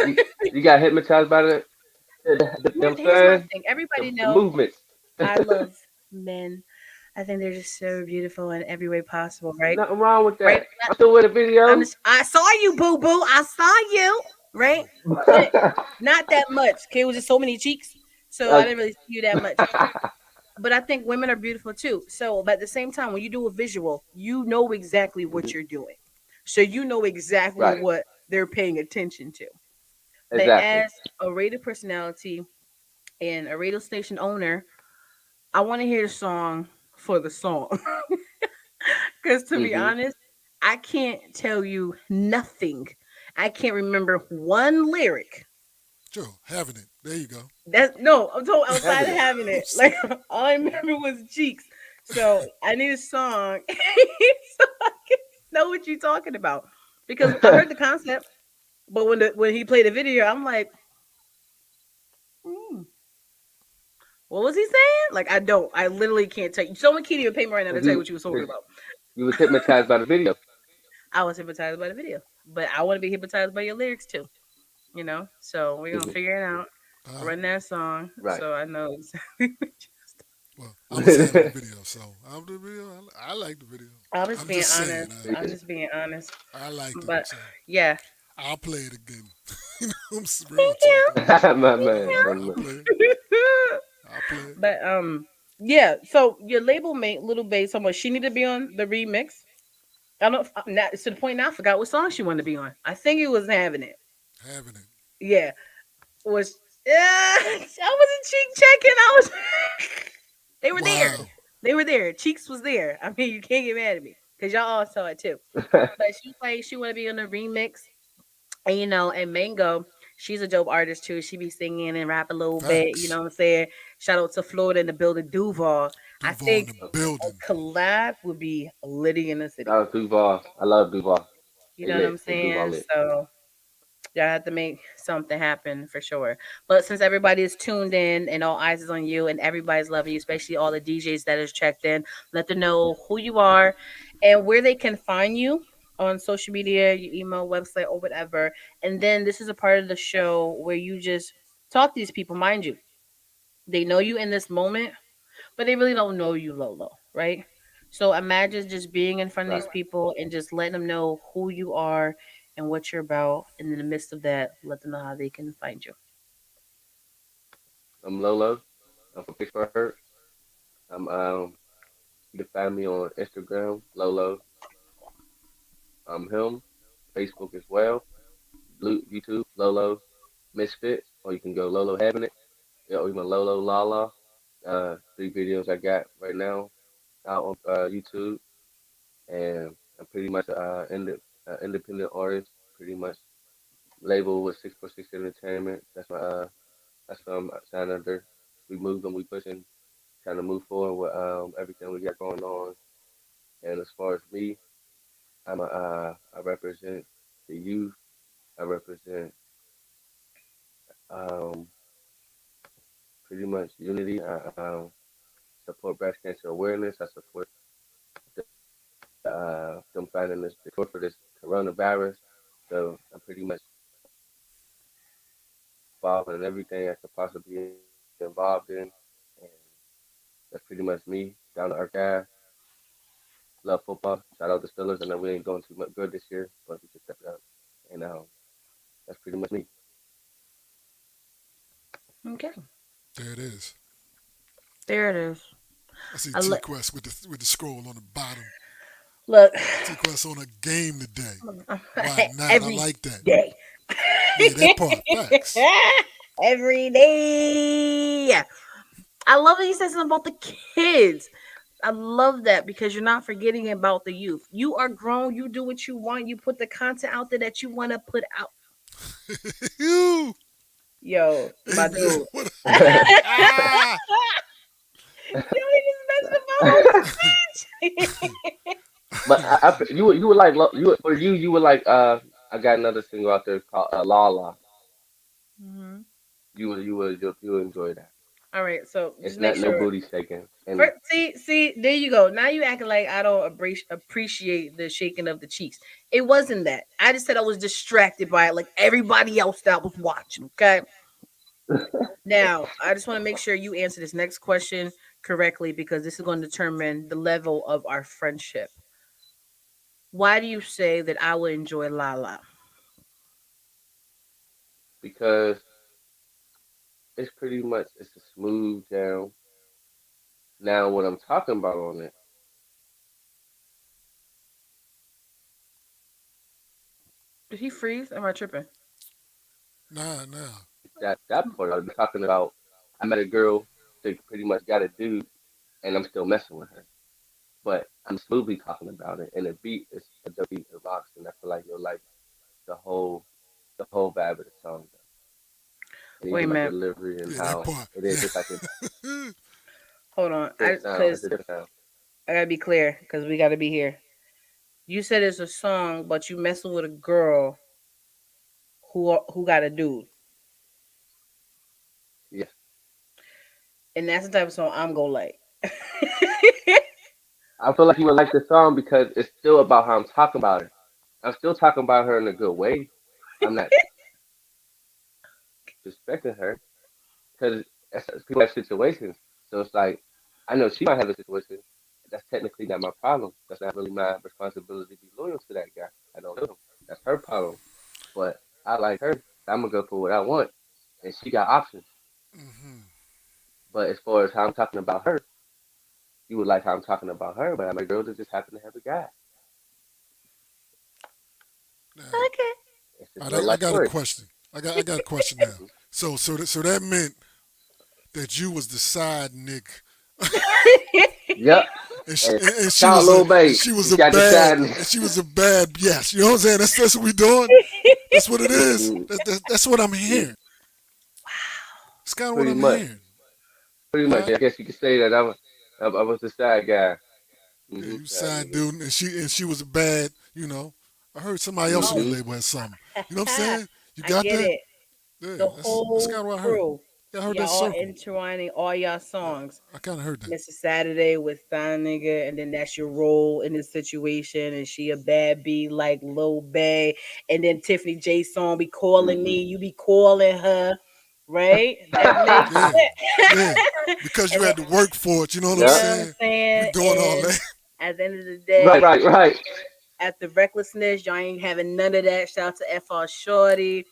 you you got hypnotized by you know what I'm here's my saying? thing. Everybody The know movements. I love men. I think they're just so beautiful in every way possible, right? Nothing wrong with Right? that. I'm still with the I'm videos. just, I saw you, boo boo. I saw you, right? But not that much. Okay, it was just so many cheeks, so I Okay. didn't really see you that much. But I think women are beautiful too. So, but at the same time, when you do a visual, you know exactly what Mhm. you're doing. So you know exactly Right. what they're paying attention to. But Exactly. as a radio personality and a radio station owner, I want to hear the song for the song. Because to be Mhm. honest, I can't tell you nothing. I can't remember one lyric. Joe, having it. There you go. That's no, I'm talking outside Having of it. having I'm it. saying. Like all I remember was cheeks. So I need a song so I can know what you're talking about. Because I heard the concept, but when he played the video, I'm like, hmm, what was he saying? Like I don't. I literally can't tell you. Someone can't even pay me right now to Cause tell you you, what you was talking cause about. you was hypnotized by the video. I was hypnotized by the video, but I want to be hypnotized by your lyrics too. So we're gonna Mhm. figure it out. All right. Run that song Right. so I know exactly what Well, I was having the video, so I'm the video. I like the video. I'm just I'm being just saying. honest. I'm just being honest. I liked it, But so yeah. I'll play it again. I'm real Thank talk though. my you. man, my I'll man. play it. Thank you. I'll play it. But yeah, so your label mate Little Bass so much she need to be on the remix. I don't now to the point now I forgot what song she wanted to be on. I think it was having it. Having it. Yeah. Was I wasn't cheek checking. I was they were there. Wow. They were there. Cheeks was there. I mean, you can't get mad at me because y'all all saw it too. But she was like, she want to be on the remix, and and Mango, she's a dope artist too. She be singing and rap a little bit. You know Facts. what I'm saying? Shout out to Florida in the building, Duval. I Duval in think the a building. collab would be litty in the city. Shout out Duval. I love Duval. You They know what I'm lit. They Duval saying? lit. So y'all have to make something happen for sure. But since everybody is tuned in and all eyes is on you and everybody's loving you, especially all the DJs that is checked in, let them know who you are and where they can find you on social media, your email, website, or whatever. And then this is a part of the show where you just talk to these people. Mind you, they know you in this moment, but they really don't know you, Lolo, right? So imagine just being in front of these Right. people and just letting them know who you are and what you're about. And in the midst of that, let them know how they can find you. I'm Lolo. I'm from Pittsburgh. I'm You can find me on Instagram, Lolo. Him, Facebook as well. Blue YouTube, Lolo Misfits, or you can go Lolo Having It, yeah, or even Lolo Lala. 3 videos I got right now out on YouTube, and I'm pretty much independent artist, pretty much label with 646 Entertainment. That's what I'm signed under. We moved and we pushing, trying to move forward with everything we got going on. And as far as me, I represent the youth. I represent um, pretty much unity. I support breast cancer awareness. I support them finding the cure for this coronavirus. So I'm pretty much involved in everything I could possibly be involved in, and that's pretty much me. Down to earth guy. Love football. Shout out the Steelers. I know we ain't doing too much good this year, but we just stepped it up, and that's pretty much me. Okay, There it is. there it is. I see I T look, Quest with the scroll on the bottom. look T Quest on a game today. Why not? I every like that. day. Yeah, that part. Facts. Every day. I love that you said something about the kids. I love that because you're not forgetting about the youth. You are grown. You do what you want. You put the content out there that you want to put out. You. Yo, my Amen. dude. What? Yo, he just messed up my whole speech. But you would like for you would like I got another single out there called La La. Mhm. You would enjoy that. All right, so just It's make not no sure. booty shaking, and See, there you go. Now you acting like I don't appreciate the shaking of the cheeks. It wasn't that. I just said I was distracted by it, like everybody else that was watching. Okay. Now I just want to make sure you answer this next question correctly because this is going to determine the level of our friendship. Why do you say that I would enjoy Lala? because it's pretty much it's a smooth down. Now what I'm talking about on it, Did he freeze? Am I tripping? Nah, nah. that part I'm talking about. I met a girl that pretty much got a dude, and I'm still messing with her. But I'm smoothly talking about it, and the beat is a dope beat. It rocks, and I feel like you'll like the whole the whole vibe of the song, and Wait a even my minute. delivery and Yeah, that how part. it Yeah. is. It's like a Hold on. different sound. It's Because a different sound. I gotta be clear because we gotta be here. You said it's a song, but you messing with a girl who got a dude, Yes, and that's the type of song I'm gonna like. I feel like you would like the song because it's still about how I'm talking about her. I'm still talking about her in a good way. I'm not disrespecting her because people have situations. So it's like I know she might have a situation. That's technically not my problem. That's not really my responsibility to be loyal to that guy. I don't know him. That's her problem. But I like her. I'm gonna go for what I want, and she got options. Hmm. But as far as how I'm talking about her, you would like how I'm talking about her. But I'm a girl that just happen to have a guy. Now, Okay. It's just all real right, I life got a story. question. I got a question now. So that meant that you was the side nigga, Yep. and, And and she shout out was Lil a and Babe. she was He a got the bad side. and she was a bad yes. You know what I'm saying? That's what we doing. That's what it is. Mm, That's what I'm yeah, hearing. It's kind of what pretty I'm much. hearing. Pretty All much. right. I guess you could say that I was the side guy. Yeah, you Side side nigga. dude, and she was a bad. You know, I heard somebody else on Oh, your hmm label had something. You know what I'm saying? You I got get that? it. Yeah, The that's whole kind of what I heard. crew, Yeah, I heard y'all that all circle. intertwining all y'all Yeah, songs. I kind of heard that. Mr. Saturday with Thon Nigga, and then that's your role in this situation. And she a bad bee like Lil Bay, and then Tiffany J song be calling hmm me, you be calling her, right? That makes Yeah, yeah, sense. because you And then, had to work for it. You know what I'm you Yep. know what I'm saying? You saying? doing all And that. at the end of the Right, day, right, right. at the recklessness, y'all ain't having none of that. Shout out to FR Shorty.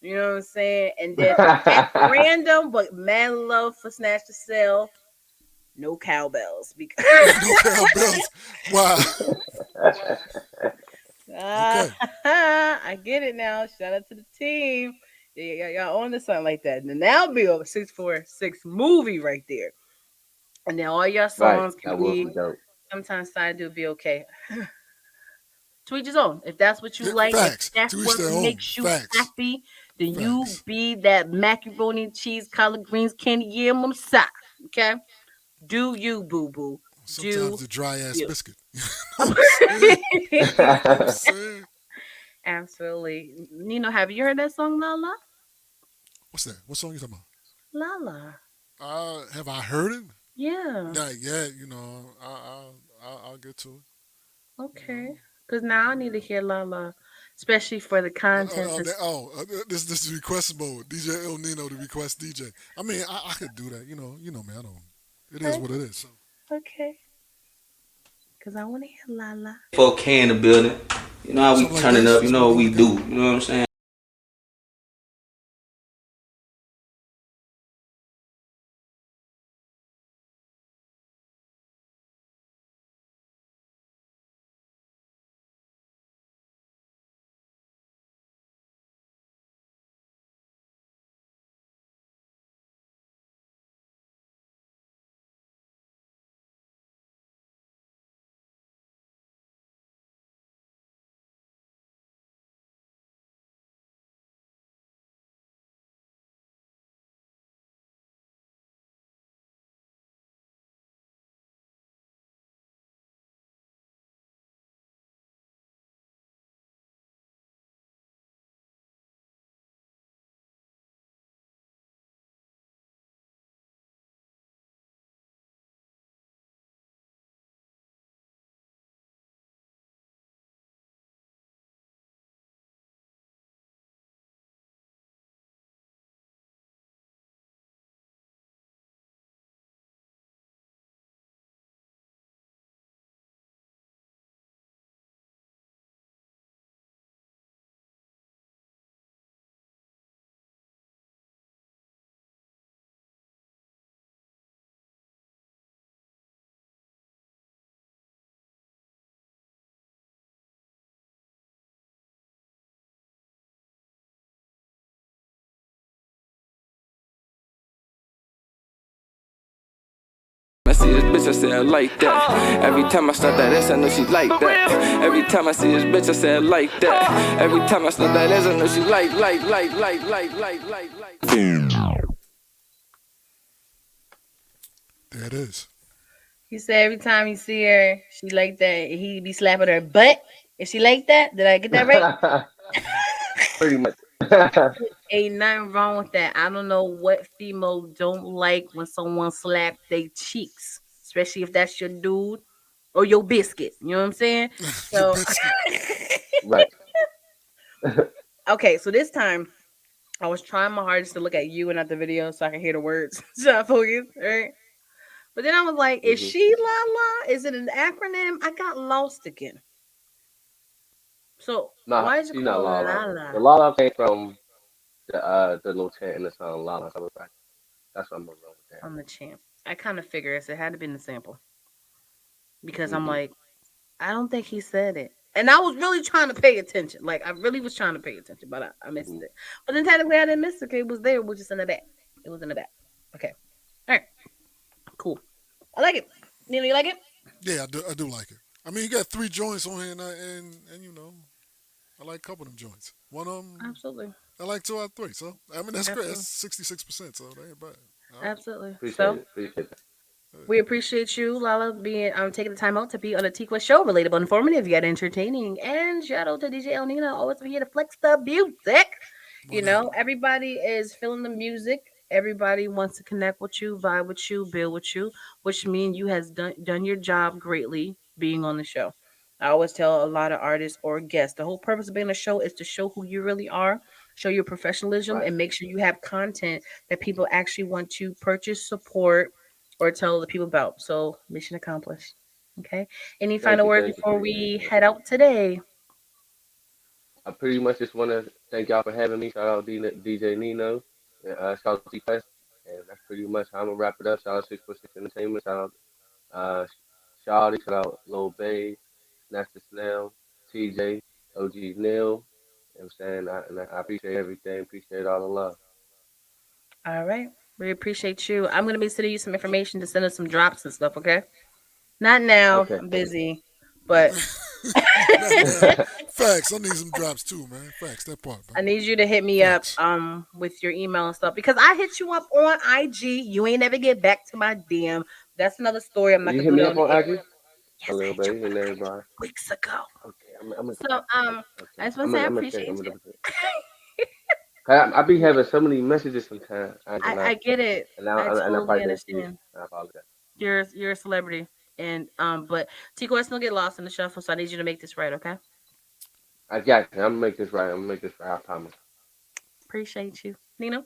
You know what I'm saying? And then at random, but man love for Snatch the Cell. no cowbells because No cowbells. Wow. ah, Okay. I get it now. Shout out to the team. Yeah, y'all on to something like that. And now be over 646 movie right there. And then all your Right, songs can that will be be dope. sometimes side do be okay. To each his own. If that's what you Yeah, like, if facts. that's To each what their own. makes you Facts. happy, then you Facts. be that macaroni and cheese, collard greens, candy yam on the side. Okay? Do you, boo boo. Sometimes Do the dry ass you. biscuit. You know what I'm saying? You know what I'm saying? Absolutely. Nino, have you heard that song, La La? What's that? What song you talking La La. about? Have I heard it? Yeah. Not yet. You know, I'll get to it. You know. Okay. Because now I need to hear La La, especially for the content. This is request mode. DJ El Nino, the request DJ. I mean, I could do that. You know me. I don't. It is Okay. what it is. So Okay. Because I want to hear La La. 4K in the building. You know how we something like turn it this. up. You That's what know we're what doing. we Okay. do. You know what I'm saying? I see this bitch, I say I like that. Every time I start that ass, I know she like that. Every time I see this bitch, I say I like that. Every time I start that ass, I know she like. There it is. He said every time you see her, she like that. He be slapping her butt. Is she like that? Did I get that right? Pretty much. Ain't nothing wrong with that. I don't know what female don't like when someone slap their cheeks, especially if that's your dude or your biscuit. You know what I'm saying? Your So, biscuit. Right. okay, so this time I was trying my hardest to look at you and not the video so I can hear the words. So I focus, right? But then I was like, is Hmm. she La La? Is it an acronym? I got lost again. So Nah, why is it she not called Lala. La The La Lala came from the little chant in the song Lala Celebrate. That's what I'm gonna run with on the champ? I kind of figured it had to be in the sample because that. I'm Hmm. like, I don't think he said it. And I was really trying to pay attention. Like I really was trying to pay attention, but I missed Hmm. it. But then technically I didn't miss it. It was there, which is in the back. It was in the back. Okay. All right. Cool. I like it. Nina, you like it? Yeah, I do like it. I mean, you got three joints on here, and you know, I like a couple of them joints. One of them, Absolutely. I like two out of three. So I mean, that's great. That's Absolutely. 66%. So that ain't bad. All right. Absolutely. Appreciate So it. Appreciate that. we appreciate you, Lala, being taking the time out to be on the TQuest show, relatable, informative, yet entertaining. And shout out to DJ El Nino, always be here to flex the music. You Why not? know, everybody is feeling the music. Everybody wants to connect with you, vibe with you, build with you, which means you has done your job greatly being on the show. I always tell a lot of artists or guests the whole purpose of being on the show is to show who you really are, show your professionalism, Right. and make sure you have content that people actually want to purchase, support, or tell the people about. So mission accomplished. Okay. Any final words Thank you. before Appreciate we that. head out today? I pretty much just want to thank y'all for having me. Shout out DJ Nino. Shout out to Quest. And that's pretty much how I'm gonna wrap it up. Shout out 646 Entertainment. Shout out Shawty. Shout out Lil Babe, Nasty Snail, TJ, OG Neil. You know what I'm saying? I appreciate everything. Appreciate all the love. All right. We appreciate you. I'm gonna be sending you some information to send us some drops and stuff. Okay. Not now. Okay. I'm busy, but Not now. Facts. I need some drops too, man. Facts. That part, I man. need you to hit me up Facts. with your email and stuff because I hit you up on IG. You ain't never get back to my DM. That's another story. I'm not You gonna hit do me that up on the on air. IG? A Yes, I little hit you bit, and everybody. weeks ago. Okay, I'm gonna So okay. I just want to say I I'm gonna check. I'm appreciate gonna you. double check. I be having so many messages sometimes. I ain't gonna lie. I get it. I And I totally probably didn't see it. understand. I apologize. You're a celebrity, and but TQuest don't get lost in the shuffle. So I need you to make this right. Okay. I got you. I'm gonna make this right. I'm gonna make this right. I promise. Appreciate you, Nino.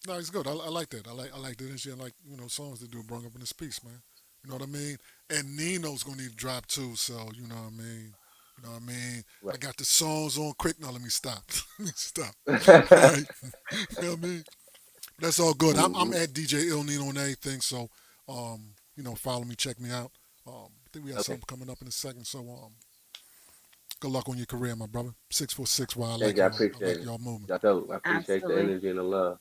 No, it's good. I like that. I like the energy. I like songs that do bring up in this piece, man. You know what I mean? And Nino's gonna need to drop too. So you know what I mean. You know what I mean? I Right. got the songs on quick. Now let me stop. Let me stop. All right. You know what I mean? That's all good. I'm hmm at DJ Il Nino on everything. So follow me, check me out. I think we got Okay. something coming up in a second. So good luck on your career, my brother. 646. Why I Thank like you. I y'all. I appreciate like it. y'all movement. Y'all dope. I appreciate the Absolutely. energy and the love.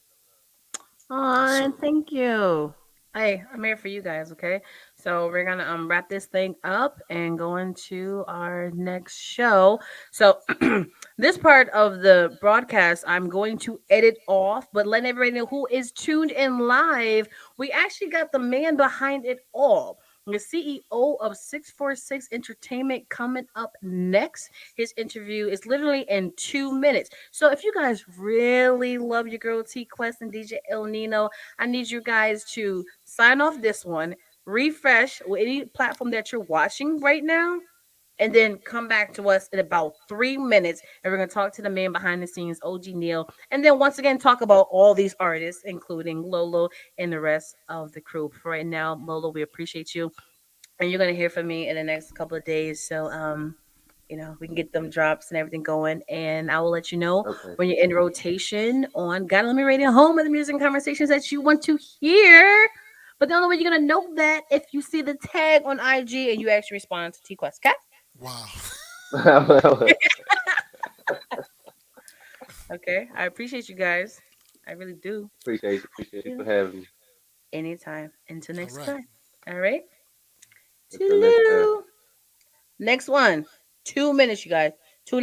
Yes, Oh, sir. thank you. Hey, I'm here for you guys, okay? So we're gonna wrap this thing up and go into our next show. So this part of the broadcast I'm going to edit off, but letting everybody know who is tuned in live. We actually got the man behind it all. The CEO of 646 Entertainment coming up next. His interview is literally in 2 minutes. So if you guys really love your girl T Quest and DJ El Nino, I need you guys to sign off this one, refresh with any platform that you're watching right now, and then come back to us in about 3 minutes. And we're going to talk to the man behind the scenes, OG Neil. And then once again, talk about all these artists, including Lolo and the rest of the crew. For right now, Lolo, we appreciate you. And you're going to hear from me in the next couple of days. So, we can get them drops and everything going. And I will let you know Okay. when you're in rotation on God Let Me Radio, home of the music and conversations that you want to hear. But the only way you're gonna know that if you see the tag on IG and you actually respond to T Quest. Okay? Wow. Okay. I appreciate you guys. I really do. Appreciate you Yeah. for having me. Anytime. Until All next right. time. All right. Until next time. Toodaloo. Next one. 2 minutes, you guys.